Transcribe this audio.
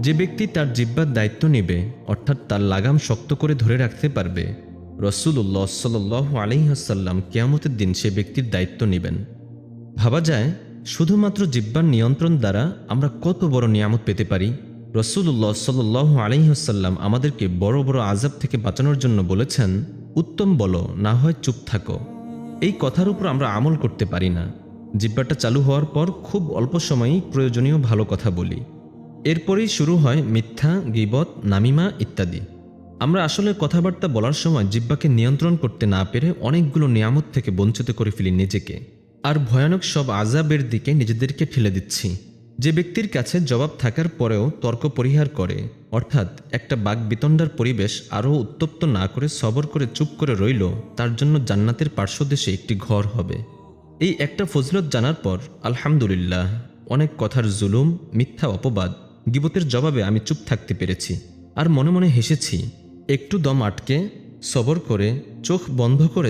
যে ব্যক্তি তার জিহ্বার দায়িত্ব নেবে, অর্থাৎ তার লাগাম শক্ত করে ধরে রাখতে পারবে, রাসূলুল্লাহ সাল্লাল্লাহু আলাইহি ওয়াসাল্লাম কিয়ামতের দিন সে ব্যক্তির দায়িত্ব নেবেন। ভাবা যায় শুধুমাত্র জিহ্বার নিয়ন্ত্রণ দ্বারা আমরা কত বড় নিয়ামত পেতে পারি। রাসূলুল্লাহ সাল্লাল্লাহু আলাইহি ওয়াসাল্লাম আমাদেরকে বড় বড় আযাব থেকে বাঁচানোর জন্য বলেছেন, উত্তম বলো, না হয় চুপ থাকো। এই কথার উপর আমরা আমল করতে পারি না। জিহ্বাটা চালু হওয়ার পর খুব অল্প সময়েই প্রয়োজনীয় ভালো কথা বলি, এরপরেই শুরু হয় মিথ্যা, গীবত, নামিমা ইত্যাদি। আমরা আসলে কথাবার্তা বলার সময় জিহ্বাকে নিয়ন্ত্রণ করতে না পেরে অনেকগুলো নিয়ামত থেকে বঞ্চিত করে ফেলি নিজেকে, আর ভয়ানক সব আযাবের দিকে নিজেদেরকে ঠেলে দিচ্ছি। যে ব্যক্তির কাছে জবাব থাকার পরেও তর্ক পরিহার করে, অর্থাৎ একটা বাকবিতণ্ডার পরিবেশ আরও উত্তপ্ত না করে সবর করে চুপ করে রইল, তার জন্য জান্নাতের পার্শ্বদেশে একটি ঘর হবে। এই একটা ফজিলত জানার পর আলহামদুলিল্লাহ, অনেক কথার জুলুম, মিথ্যা অপবাদ, গীবতের জবাবে আমি চুপ থাকতে পেরেছি, আর মনে মনে হেসেছি। একটু দম আটকে সবর করে চোখ বন্ধ করে